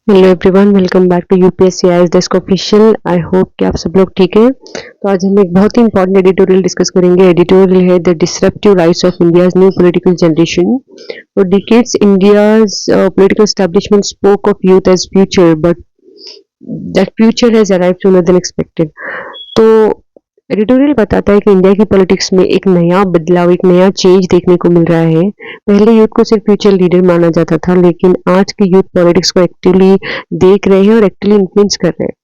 Hello everyone, welcome back to UPSC IAS desk official. I hope कि आप सब लोग ठीक हैं। तो आज हम एक बहुत ही इंपॉर्टेंट एडिटोरियल डिस्कस करेंगे। एडिटोरियल है the disruptive rise of India's new political generation. For decades India's political establishment spoke of youth as future, but that future has arrived sooner than expected. तो एडिटोरियल बताता है कि India की politics में एक नया बदलाव, एक नया चेंज देखने को मिल रहा है। पहले यूथ को सिर्फ फ्यूचर लीडर माना जाता था, लेकिन आज के यूथ पॉलिटिक्स को एक्टिवली देख रहे हैं और एक्टिवली इन्फ्लुएंस कर रहे हैं।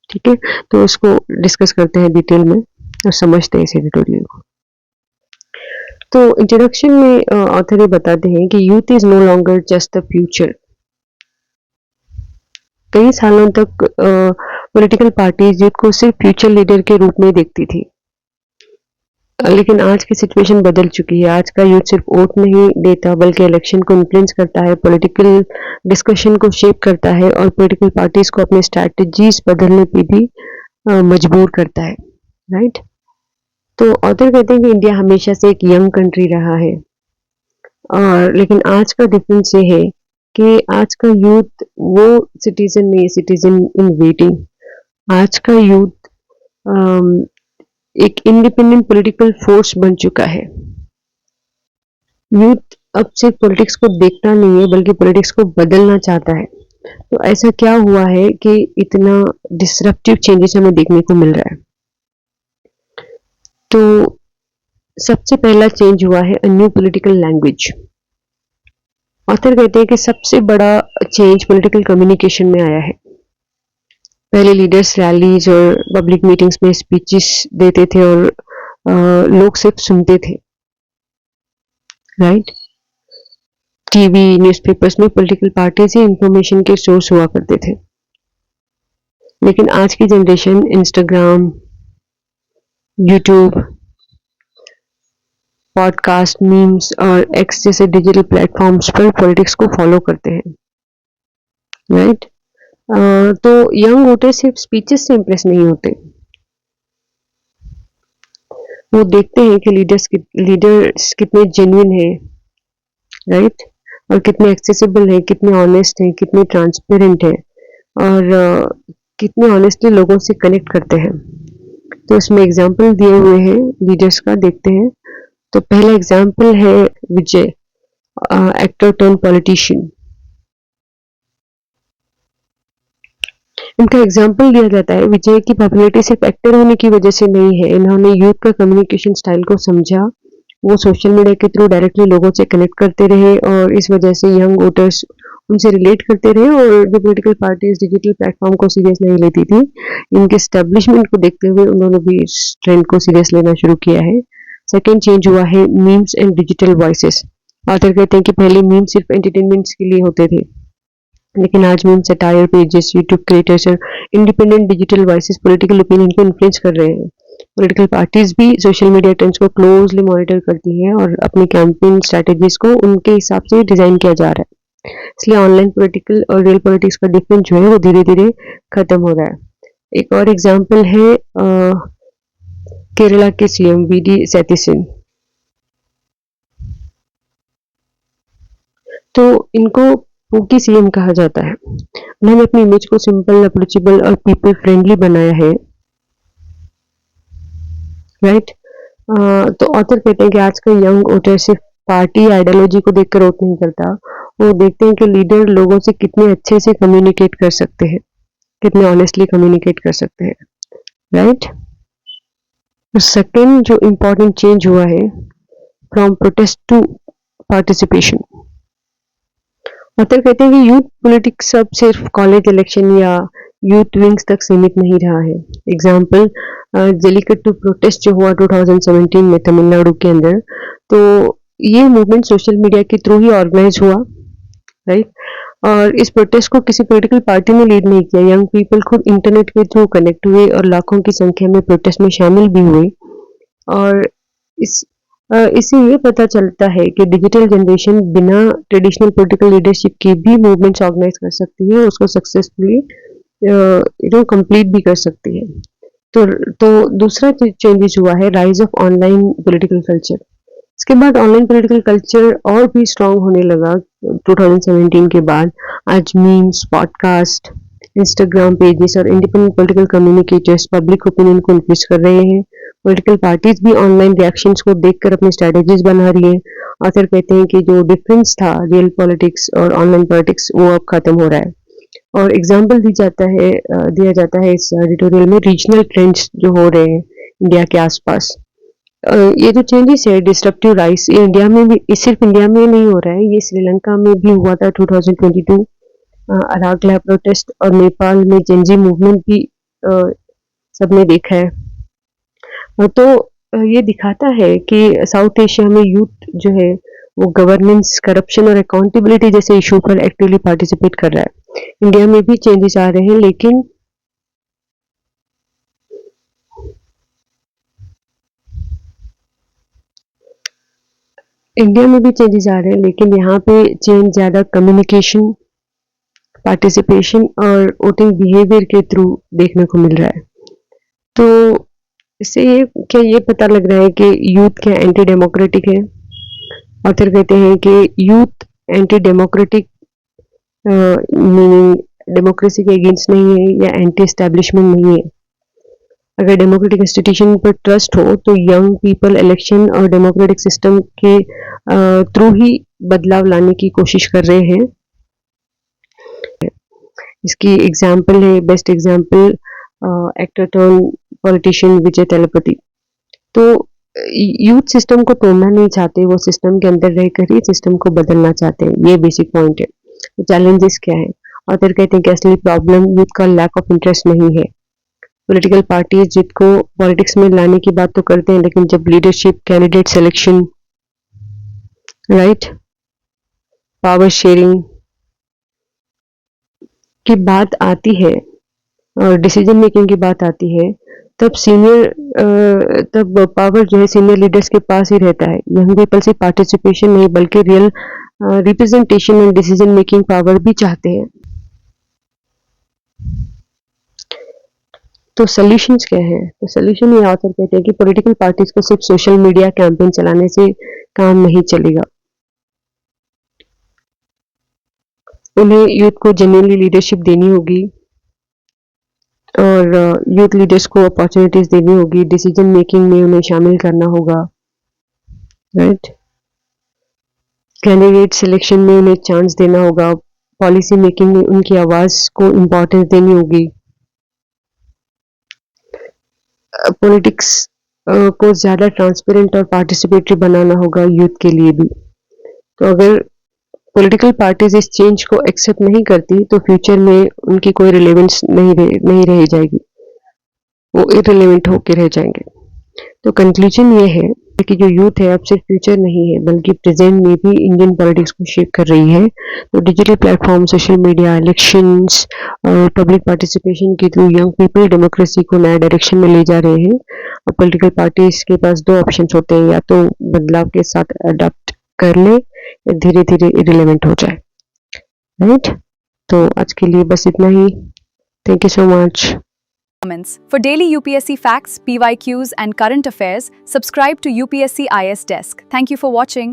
ठीक है, तो इसको डिस्कस करते हैं डिटेल में और समझते हैं इस एडिटोरियल को। तो इंट्रोडक्शन में ऑथर ये बताते हैं कि youth is no longer just the future. कई सालों तक पॉलिटिकल पार्टीज यूथ को सिर्फ फ्यूचर लीडर के रूप में देखती थी, लेकिन आज की सिचुएशन बदल चुकी है। आज का यूथ सिर्फ वोट नहीं देता, बल्कि इलेक्शन को इन्फ्लुएंस करता है, पॉलिटिकल डिस्कशन को शेप करता है और पॉलिटिकल पार्टीज को अपने स्ट्रैटेजीज बदलने पे भी मजबूर करता है। राइट। तो ऑथर कहते हैं कि इंडिया हमेशा से एक यंग कंट्री रहा है, और लेकिन आज का डिफरेंस ये है कि आज का यूथ वो सिटीजन नहीं है, सिटीजन इन वेटिंग। आज का यूथ एक इंडिपेंडेंट पॉलिटिकल फोर्स बन चुका है। यूथ अब सिर्फ पॉलिटिक्स को देखता नहीं है, बल्कि पॉलिटिक्स को बदलना चाहता है। तो ऐसा क्या हुआ है कि इतना डिसरप्टिव चेंजेस हमें देखने को मिल रहा है? तो सबसे पहला चेंज हुआ है a new political language. Author कहते हैं कि सबसे बड़ा चेंज पॉलिटिकल कम्युनिकेशन में आया है। पहले लीडर्स रैलीज और पब्लिक मीटिंग्स में स्पीचेस देते थे और लोग सिर्फ सुनते थे। राइट। टीवी, न्यूज़पेपर्स में पॉलिटिकल पार्टीज ही इंफॉर्मेशन के सोर्स हुआ करते थे। लेकिन आज की generation Instagram, YouTube, podcast, memes और एक्स जैसे डिजिटल प्लेटफॉर्म्स पर पॉलिटिक्स को फॉलो करते हैं। राइट। तो यंग वोटर सिर्फ स्पीचेस से इम्प्रेस नहीं होते, वो देखते हैं कि लीडर्स कितने जेन्युइन हैं। राइट। और कितने एक्सेसिबल हैं, कितने ऑनेस्ट हैं, कितने ट्रांसपेरेंट हैं, और कितने ऑनेस्टली लोगों से कनेक्ट करते हैं। तो इसमें एग्जाम्पल दिए हुए हैं लीडर्स का, देखते हैं। तो पहला एग्जाम्पल है विजय, एक्टर टर्न पॉलिटिशियन। इनका एग्जाम्पल दिया जाता है। विजय की पॉपुलैरिटी सिर्फ एक्टर होने की वजह से नहीं है, इन्होंने यूथ का कम्युनिकेशन स्टाइल को समझा। वो सोशल मीडिया के थ्रू डायरेक्टली लोगों से कनेक्ट करते रहे, और इस वजह से यंग वोटर्स उनसे रिलेट करते रहे, और जो पॉलिटिकल पार्टीज डिजिटल प्लेटफॉर्म को सीरियस नहीं लेती थी, इनके स्टैब्लिशमेंट को देखते हुए उन्होंने भी इस ट्रेंड को सीरियस लेना शुरू किया है। सेकेंड चेंज हुआ है memes and digital voices. Author कहते हैं कि पहले मीम सिर्फ एंटरटेनमेंट्स के लिए होते थे, लेकिन आज meme, satire pages, YouTube creators और independent digital voices political opinion को इन्फ्लुएंस कर रहे हैं। पॉलिटिकल पार्टीज भी सोशल मीडिया ट्रेंड्स को क्लोजली मॉनिटर करती हैं, और अपनी कैंपेन स्ट्रेटेजीज को उनके हिसाब से डिजाइन किया जा रहा है। इसलिए ऑनलाइन पॉलिटिकल और रियल पॉलिटिक्स का डिफरेंस जो है वो धीरे धीरे खत्म हो रहा है। एक और एग्जाम्पल है केरला के सीएम वीडी सतीशन। तो इनको पूकी सीएम कहा जाता है। उन्होंने अपनी इमेज को सिंपल, अप्रोचेबल और पीपल फ्रेंडली बनाया है। राइट। तो ऑथर कहते हैं कि आज का यंग वोटर सिर्फ पार्टी आइडियोलॉजी को देखकर वोट नहीं करता, वो देखते हैं कि लीडर लोगों से कितने अच्छे से कम्युनिकेट कर सकते हैं, कितने ऑनेस्टली कम्युनिकेट कर सकते हैं। राइट। सेकेंड जो इम्पोर्टेंट चेंज हुआ है, from protest to participation. Author कहते हैं कि यूथ पॉलिटिक्स अब सिर्फ कॉलेज इलेक्शन या यूथ विंग्स तक सीमित नहीं रहा है। एग्जाम्पल, जलीकट्टू प्रोटेस्ट जो हुआ 2017 में तमिलनाडु के अंदर, तो ये मूवमेंट सोशल मीडिया के थ्रू ही ऑर्गेनाइज हुआ। राइट। और इस प्रोटेस्ट को किसी पॉलिटिकल पार्टी ने लीड नहीं किया, यंग पीपल खुद इंटरनेट के थ्रू कनेक्ट हुए और लाखों की संख्या में प्रोटेस्ट में शामिल भी हुए। और इस इससे ये पता चलता है कि डिजिटल जनरेशन बिना ट्रेडिशनल पॉलिटिकल लीडरशिप के भी मूवमेंट्स ऑर्गेनाइज कर सकती है, उसको सक्सेसफुली कंप्लीट भी कर सकती है। तो दूसरा चेंजेस हुआ है rise of online political culture. इसके बाद ऑनलाइन पॉलिटिकल कल्चर और भी स्ट्रांग होने लगा 2017 के बाद। आज मीम्स, पॉडकास्ट, इंस्टाग्राम पेजेस और independent political communicators public opinion को इन्फ्लुएंस कर रहे हैं। पॉलिटिकल पार्टीज भी ऑनलाइन रिएक्शंस को देखकर अपनी स्ट्रेटजीज बना रही हैं। ऑथर कहते हैं कि जो डिफरेंस था रियल पॉलिटिक्स और ऑनलाइन पॉलिटिक्स वो अब खत्म हो रहा है। और एग्जाम्पल दिया जाता है इस एडिटोरियल में रीजनल ट्रेंड्स जो हो रहे हैं इंडिया के आसपास। ये जो चेंजेस है डिस्ट्रप्टिव राइस, ये इंडिया में भी, ये सिर्फ इंडिया में नहीं हो रहा है, ये श्रीलंका में भी हुआ था 2022। अरागला प्रोटेस्ट और नेपाल में जेनजी मूवमेंट भी अ, सबने देखा है। तो ये दिखाता है कि साउथ एशिया में यूथ जो है वो गवर्नेंस, करप्शन और अकाउंटेबिलिटी जैसे इशू पर एक्टिवली पार्टिसिपेट कर रहा है। इंडिया में भी चेंजेस आ रहे हैं, लेकिन यहाँ पे चेंज ज़्यादा कम्युनिकेशन, पार्टिसिपेशन और वोटिंग बिहेवियर के थ्रू देखने को मिल रहा है। तो इससे ये पता लग रहा है कि यूथ क्या एंटी डेमोक्रेटिक है। ऑथर कहते हैं कि youth anti democratic meaning democracy के अगेंस्ट नहीं है या एंटी एस्टेब्लिशमेंट नहीं है। अगर डेमोक्रेटिक इंस्टीट्यूशन पर ट्रस्ट हो तो यंग पीपल इलेक्शन और डेमोक्रेटिक सिस्टम के थ्रू ही बदलाव लाने की कोशिश कर रहे हैं। इसकी एग्जाम्पल है, best example actor turn politician Vijay Thalapathy. तो यूथ सिस्टम को तोड़ना नहीं चाहते, वो सिस्टम के अंदर रहकर ही सिस्टम को बदलना चाहते हैं। ये बेसिक पॉइंट है। तो चैलेंजेस क्या है? ऑथर कहते हैं कि असली प्रॉब्लम यूथ का लैक ऑफ इंटरेस्ट नहीं है। पॉलिटिकल पार्टीज जिद को पॉलिटिक्स में लाने की बात तो करते हैं, लेकिन जब leadership, candidate selection, right, power sharing की बात आती है और डिसीजन मेकिंग की बात आती है, तब पावर जो है सीनियर लीडर्स के पास ही रहता है। यंग पीपल से पार्टिसिपेशन नहीं बल्कि real representation and decision making power भी चाहते हैं। तो सॉल्यूशंस क्या है? तो सॉल्यूशन ये ऑथर कहते हैं कि पॉलिटिकल पार्टीज को सिर्फ सोशल मीडिया कैंपेन चलाने से काम नहीं चलेगा। उन्हें यूथ को जेन्युइनली लीडरशिप देनी होगी और यूथ लीडर्स को अपॉर्चुनिटीज देनी होगी, डिसीजन मेकिंग में उन्हें शामिल करना होगा, राइट। कैंडिडेट सिलेक्शन में उन्हें चांस देना होगा, पॉलिसी मेकिंग में उनकी आवाज को इम्पोर्टेंस देनी होगी। पॉलिटिक्स को ज़्यादा ट्रांसपेरेंट और पार्टिसिपेटरी बनाना होगा यूथ के लिए भी। तो अगर पॉलिटिकल पार्टीज इस चेंज को एक्सेप्ट नहीं करती तो फ्यूचर में उनकी कोई रिलेवेंस नहीं रह जाएगी, वो इररिलेवेंट होके रह जाएंगे। तो कंक्लूजन ये है कि जो यूथ है अब सिर्फ फ्यूचर नहीं है बल्कि प्रेजेंट में भी इंडियन पॉलिटिक्स को शेप कर रही है। तो digital platform, social media, elections और पब्लिक पार्टिसिपेशन के थ्रू यंग पीपल डेमोक्रेसी को नया डायरेक्शन में ले जा रहे हैं। और पॉलिटिकल पार्टीज के पास दो ऑप्शंस होते हैं, या तो बदलाव के साथ अडॉप्ट कर ले या धीरे धीरे इररिलेवेंट हो जाए, राइट। तो आज के लिए बस इतना ही। Thank you so much. For daily UPSC facts, PYQs and current affairs, subscribe to UPSC IS Desk. Thank you for watching.